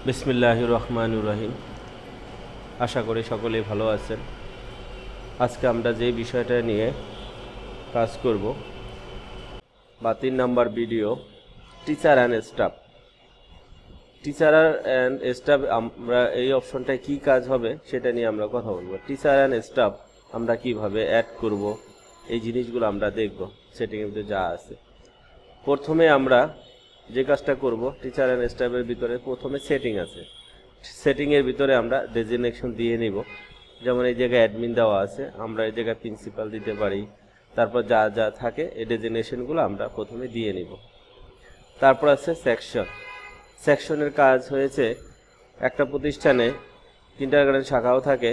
বিসমিল্লাহির রহমানির রহিম। আশা করি সকলেই ভালো আছেন। আজকে আমরা যে বিষয়টা নিয়ে কাজ করব বা 3 number video, teacher and staff. Teacher and staff, আমরা এই অপশনটায় কি কাজ হবে সেটা নিয়ে আমরা কথা বলবো। টিচার অ্যান্ড স্টাফ আমরা কিভাবে অ্যাড করব, এই জিনিসগুলো আমরা দেখব সেটিংয়ের ভিতরে যা আছে। প্রথমে আমরা যে কাজটা করব, টিচার অ্যান্ড স্টাফের ভিতরে প্রথমে সেটিং আছে। সেটিংয়ের ভিতরে আমরা ডেজিগনেশন দিয়ে নিব। যেমন এই জায়গায় অ্যাডমিন দেওয়া আছে, আমরা এই জায়গায় প্রিন্সিপাল দিতে পারি। তারপর যা যা থাকে এই ডেজিগনেশনগুলো আমরা প্রথমে দিয়ে নিব। তারপর আছে সেকশন। সেকশনের কাজ হয়েছে, একটা প্রতিষ্ঠানে কিন্ডারগার্টেন শাখাও থাকে,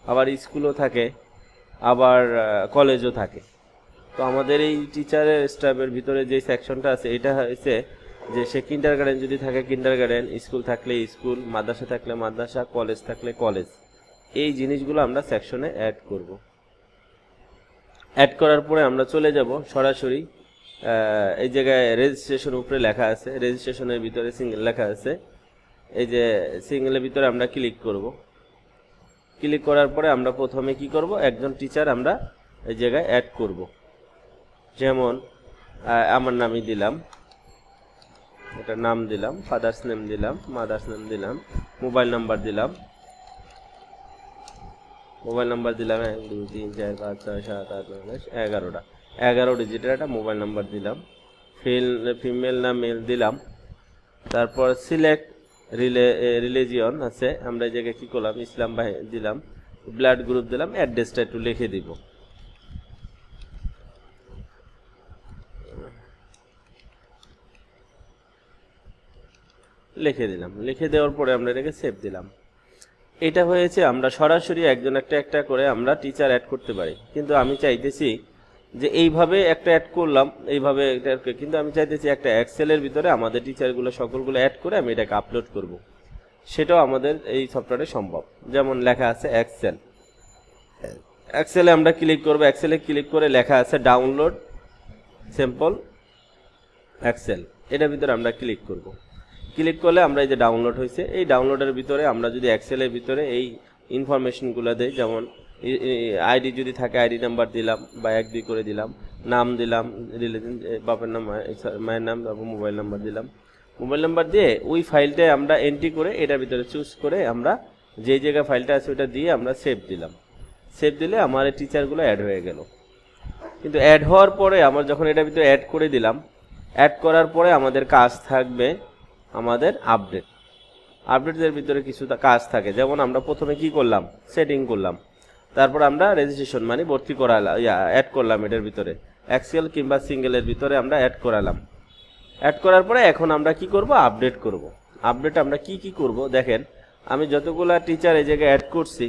আবার স্কুলও থাকে, আবার কলেজও থাকে। তো আমাদের এই টিচারের স্টাফের ভিতরে যে সেকশনটা আছে এটা হয়েছে যে সে কিন্ডারগার্টেন যদি থাকে কিন্ডারগার্টেন, স্কুল থাকলে স্কুল, মাদ্রাসা থাকলে মাদ্রাসা, কলেজ থাকলে কলেজ, এই জিনিসগুলো আমরা সেকশনে অ্যাড করব। অ্যাড করার পরে আমরা চলে যাব সরাসরি এই জায়গায় রেজিস্ট্রেশন উপরে লেখা আছে, রেজিস্ট্রেশনের ভিতরে সিঙ্গেল লেখা আছে। এই যে সিঙ্গেলের ভিতরে আমরা ক্লিক করব। ক্লিক করার পরে আমরা প্রথমে কি করব, একজন টিচার আমরা এই জায়গায় অ্যাড করব। যেমন আমার নামই দিলাম, এটা নাম দিলাম, ফাদার্স নেম দিলাম, মাদার্স নেম দিলাম, মোবাইল নাম্বার দিলাম। মোবাইল নাম্বার দিলাম 1 2 3 4 5 6 7 8 9 10 11টা 11 ডিজিটের একটা মোবাইল নাম্বার দিলাম। ফিমেল না মেল দিলাম। তারপর সিলেক্ট রিলিজিয়ন আছে, আমরা এই জায়গায় কী করলাম, ইসলাম ভাই দিলাম। ব্লাড গ্রুপ দিলাম, অ্যাড্রেসটা একটু লিখে দিব। লিখে দিলাম, লিখে দেওয়ার পরে আমরা এটাকে সেভ দিলাম। এটা হয়েছে, আমরা সরাসরি একজন একটা করে আমরা টিচার অ্যাড করতে পারি। কিন্তু আমি চাইতেছি যে এইভাবে একটা অ্যাড করলাম, এইভাবে এটা, কিন্তু আমি চাইতেছি একটা এক্সেলের ভিতরে আমাদের টিচারগুলো সকলগুলো অ্যাড করে আমি এটাকে আপলোড করব। সেটাও আমাদের এই সফটওয়্যারে সম্ভব। যেমন লেখা আছে এক্সেল, এক্সেলে আমরা ক্লিক করব। এক্সেলে ক্লিক করে লেখা আছে ডাউনলোড স্যাম্পল এক্সেল, এটার ভিতরে আমরা ক্লিক করব। ক্লিক করলে আমরা এই যে ডাউনলোড হয়েছে, এই ডাউনলোডের ভিতরে আমরা যদি এক্সেলের ভিতরে এই ইনফরমেশনগুলো দেই, যেমন আইডি যদি থাকে আইডি নাম্বার দিলাম বা 1 2 করে দিলাম, নাম দিলাম, রিলেশন বাপের নাম মায়ের নাম, তারপর মোবাইল নাম্বার দিলাম। মোবাইল নাম্বার দিয়ে ওই ফাইলটায় আমরা এন্ট্রি করে এটার ভিতরে চুজ করে আমরা যেই জায়গায় ফাইলটা আছে ওটা দিয়ে আমরা সেভ দিলাম। সেভ দিলে আমার এই টিচারগুলো অ্যাড হয়ে গেল। কিন্তু অ্যাড হওয়ার পরে আমার যখন এটার ভিতরে অ্যাড করে দিলাম, অ্যাড করার পরে আমাদের কাজ থাকবে আমাদের আপডেটের ভিতরে কিছু কাজ থাকে। যেমন আমরা প্রথমে কি করলাম, সেটিং করলাম, তারপর আমরা রেজিস্ট্রেশন মানে ভর্তি করালাম, অ্যাড করলাম এটার ভিতরে এক্সেল কিংবা সিঙ্গেলের ভিতরে আমরা অ্যাড করালাম। অ্যাড করার পরে এখন আমরা কি করব, আপডেট করব। আপডেট আমরা কি করব দেখেন, আমি যতগুলা টিচার এই জায়গায় অ্যাড করছি,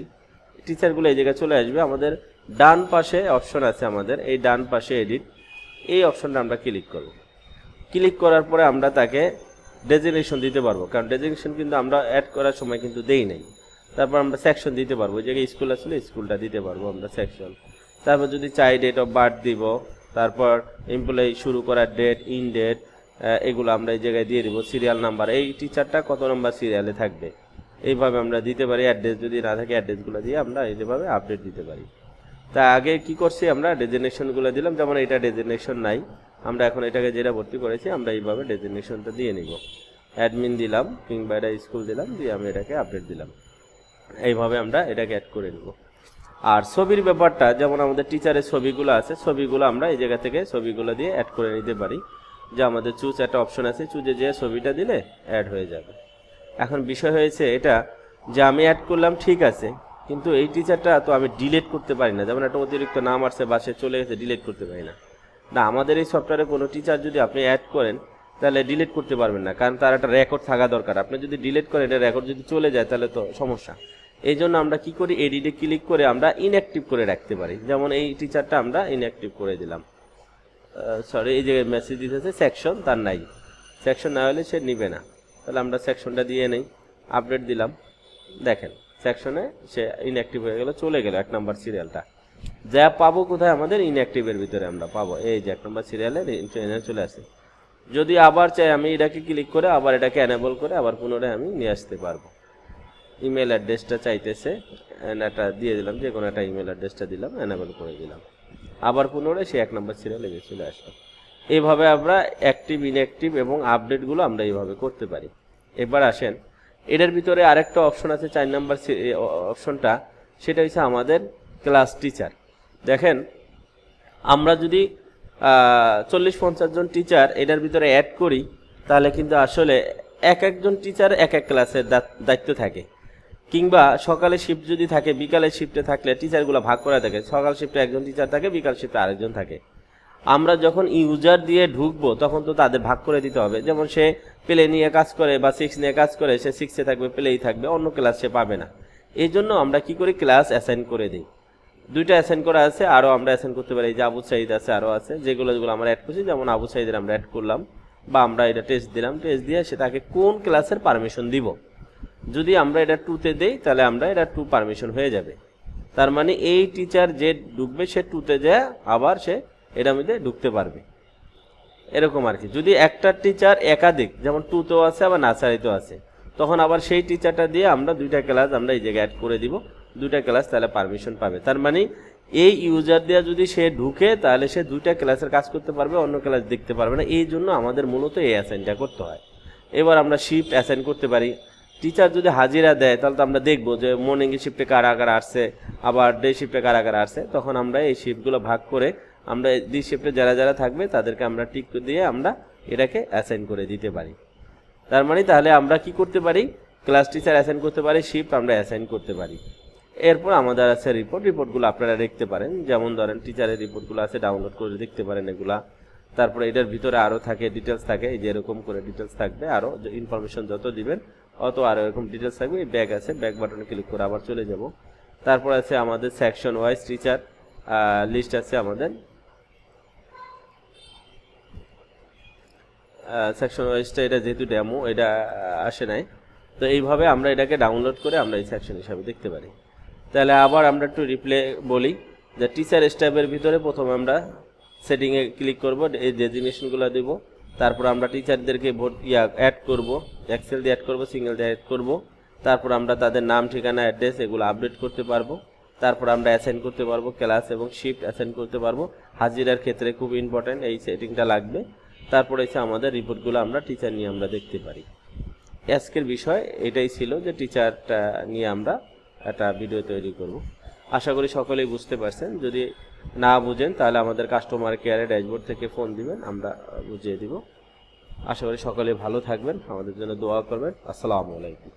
টিচারগুলো এই জায়গায় চলে আসবে। আমাদের ডান পাশে অপশন আছে, আমাদের এই ডান পাশে এডিট, এই অপশনটা আমরা ক্লিক করব। ক্লিক করার পরে আমরা তাকে ডেজিগনেশন দিতে পারবো, কারণ ডেজিগনেশন কিন্তু আমরা অ্যাড করার সময় কিন্তু দেই নাই। তারপর আমরা সেকশন দিতে পারবো, যে স্কুল আসলে স্কুলটা দিতে পারবো আমরা সেকশন। তারপর যদি চাই ডেট অফ বার্থ দিব, তারপর এমপ্লয়ি শুরু করার ডেট, ইন ডেট, এগুলো আমরা এই জায়গায় দিয়ে দিব। সিরিয়াল নাম্বার, এই টিচারটা কত নম্বর সিরিয়ালে থাকবে, এইভাবে আমরা দিতে পারি। অ্যাড্রেস যদি না থাকে অ্যাড্রেসগুলো দিয়ে আমরা এইভাবে আপডেট দিতে পারি। তা আগে কি করছি, আমরা ডেজিগনেশনগুলো দিলাম। যেমন এটা ডেজিগনেশন নাই, আমরা এখন এটাকে যেটা ভর্তি করেছি আমরা এইভাবে ডেজিগনেশনটা দিয়ে নিব। অ্যাডমিন দিলাম কিংবা এটা স্কুল দিলাম, দিয়ে আমি এটাকে আপডেট দিলাম। এইভাবে আমরা এটাকে অ্যাড করে নেব। আর ছবির ব্যাপারটা, যেমন আমাদের টিচারের ছবিগুলো আছে, ছবিগুলো আমরা এই জায়গা থেকে ছবিগুলো দিয়ে অ্যাড করে নিতে পারি। যে আমাদের চুজ একটা অপশন আছে, চুজে যে ছবিটা দিলে অ্যাড হয়ে যাবে। এখন বিষয় হয়েছে এটা যে আমি অ্যাড করলাম ঠিক আছে, কিন্তু এই টিচারটা তো আমি ডিলিট করতে পারি না। যেমন একটা অতিরিক্ত নাম আসছে বা সে চলে গেছে, ডিলিট করতে পারি না। না, আমাদের এই সফটওয়্যারে কোনো টিচার যদি আপনি অ্যাড করেন তাহলে ডিলিট করতে পারবেন না, কারণ তার একটা রেকর্ড থাকা দরকার। আপনি যদি ডিলিট করেন, এটা রেকর্ড যদি চলে যায় তাহলে তো সমস্যা। এই জন্য আমরা কি করি, এডিটে ক্লিক করে আমরা ইনঅ্যাক্টিভ করে রাখতে পারি। যেমন এই টিচারটা আমরা ইনঅ্যাক্টিভ করে দিলাম। সরি, এই যে মেসেজ দিতেছে সেকশন, তার নাই, সেকশন না হলে সে নিবে না, তাহলে আমরা সেকশনটা দিয়ে নেই। আপডেট দিলাম, দেখেন সেকশনে সে ইনঅ্যাক্টিভ হয়ে গেল, চলে গেল 1 নম্বর সিরিয়ালটা। যা পাবো কোথায়, আমাদের ইনঅ্যাক্টিভের ভিতরে আমরা পাবো। এই যে 1 নম্বর সিরিয়ালে চলে আসে। যদি আবার চাই আমি এটাকে ক্লিক করে আবার এটাকে এনেবল করে আবার পুনরায় আমি নিয়ে আসতে পারবো। ইমেল অ্যাড্রেসটা চাইতেছে, একটা দিয়ে দিলাম, যে কোনো একটা ইমেল অ্যাড্রেসটা দিলাম, এনেবল করে দিলাম, আবার পুনরায় সে 1 নম্বর সিরিয়ালে চলে আসলো। এইভাবে আমরা অ্যাক্টিভ ইনঅ্যাক্টিভ এবং আপডেটগুলো আমরা এইভাবে করতে পারি। এবার আসেন, এটার ভিতরে আরেকটা অপশন আছে 4 নম্বর অপশনটা, সেটা হচ্ছে আমাদের ক্লাস টিচার। দেখেন, আমরা যদি 40-50 জন টিচার এটার ভিতরে অ্যাড করি, তাহলে কিন্তু আসলে একজন টিচার এক ক্লাসের দায়িত্ব থাকে, কিংবা সকালে শিফট যদি থাকে, বিকালে শিফটে থাকলে টিচারগুলো ভাগ করা থাকে, সকাল শিফটে একজন টিচার থাকে, বিকাল শিফটে আরেকজন থাকে। আমরা যখন ইউজার দিয়ে ঢুকবো তখন তো তাদের ভাগ করে দিতে হবে। যেমন সে প্লে নিয়ে কাজ করে বা 6 নিয়ে কাজ করে, সে 6-এ থাকবে, প্লেই থাকবে, অন্য ক্লাস সে পাবে না। এই জন্য আমরা কি করি, ক্লাস অ্যাসাইন করে দিই। 2টা অ্যাসাইন করা আছে, আরও আমরা অ্যাসাইন করতে পারি। যে আবু সাইদ আছে, আরও আছে, যেগুলো আমরা অ্যাড করছি, যেমন আবু সাইদের আমরা অ্যাড করলাম, বা আমরা এটা টেস্ট দিলাম, টেস্ট দিয়ে সে তাকে কোন ক্লাসের পারমিশন দিব। যদি আমরা এটা 2-তে দেই, তাহলে আমরা এটা 2 পারমিশন হয়ে যাবে। তার মানে এই টিচার যে ঢুকবে সে 2-তে যায়, আবার সে এটার মধ্যে ঢুকতে পারবে, এরকম আর কি। যদি একটা টিচার একাধিক, যেমন 2-তেও আছে আবার নার্সারিতেও আছে, তখন আবার সেই টিচারটা দিয়ে আমরা 2টা ক্লাস আমরা এই জায়গায় অ্যাড করে দিব, 2টা ক্লাস তাহলে পারমিশন পাবে। তার মানে এই ইউজার দিয়ে যদি সে ঢুকে, তাহলে সে 2টা ক্লাসের কাজ করতে পারবে, অন্য ক্লাস দেখতে পারবে না। এই জন্য আমাদের মূলত এই অ্যাসাইনটা করতে হয়। এবার আমরা শিফট অ্যাসাইন করতে পারি। টিচার যদি হাজিরা দেয়, তাহলে তো আমরা দেখবো যে মর্নিং শিফটে কারা কারা আসছে, আবার ডে শিফটে কারা কারা আসছে। তখন আমরা এই শিফটগুলো ভাগ করে আমরা ডি শিফটে যারা যারা থাকবে তাদেরকে আমরা টিক দিয়ে আমরা এটাকে অ্যাসাইন করে দিতে পারি। তার মানে তাহলে আমরা কি করতে পারি, ক্লাস টিচার অ্যাসাইন করতে পারি, শিফট আমরা অ্যাসাইন করতে পারি। এরপর আমাদের আছে রিপোর্টগুলো আপনারা দেখতে পারেন। যেমন ধরেন টিচারের রিপোর্টগুলো আছে, ডাউনলোড করে দেখতে পারেন এগুলা। তারপরে এটার ভিতরে আরও থাকে, ডিটেলস থাকে, এই যে এরকম করে ডিটেলস থাকবে, আরও ইনফরমেশন যত দিবেন অত আরও এরকম ডিটেলস থাকবে। এই ব্যাগ আছে, ব্যাগ বাটনে ক্লিক করে আবার চলে যাব। তারপর আছে আমাদের সেকশন ওয়াইজ টিচার লিস্ট আছে আমাদের, সেকশন ওয়াইজটা এটা যেহেতু ডেমো, এটা আসে নাই, তো এইভাবে আমরা এটাকে ডাউনলোড করে আমরা এই সেকশন হিসাবে দেখতে পারি। তাহলে আবার আমরা একটু রিপ্লে বলি যে টিচার স্টাফের ভিতরে প্রথমে আমরা সেটিংয়ে ক্লিক করব, এই ডেজিগনেশনগুলো দেব। তারপর আমরা টিচারদেরকে অ্যাড করব, এক্সেল দিয়ে অ্যাড করব, সিঙ্গেল দিয়ে অ্যাড করব। তারপর আমরা তাদের নাম, ঠিকানা, অ্যাড্রেস এগুলো আপডেট করতে পারবো। তারপর আমরা অ্যাসাইন করতে পারবো, ক্লাস এবং শিফট অ্যাসাইন করতে পারবো। হাজিরার ক্ষেত্রে খুব ইম্পর্টেন্ট, এই সেটিংটা লাগবে। তারপরে এসে আমাদের রিপোর্টগুলো আমরা টিচার নিয়ে আমরা দেখতে পারি। আজকের বিষয় এটাই ছিল যে টিচারটা নিয়ে আমরা একটা ভিডিও তৈরি করব। আশা করি সকলেই বুঝতে পারছেন। যদি না বুঝেন তাহলে আমাদের কাস্টমার কেয়ারে ড্যাশবোর্ড থেকে ফোন দিবেন, আমরা বুঝিয়ে দিব। আশা করি সকলে ভালো থাকবেন, আমাদের জন্য দোয়া করবেন। আসসালামু আলাইকুম।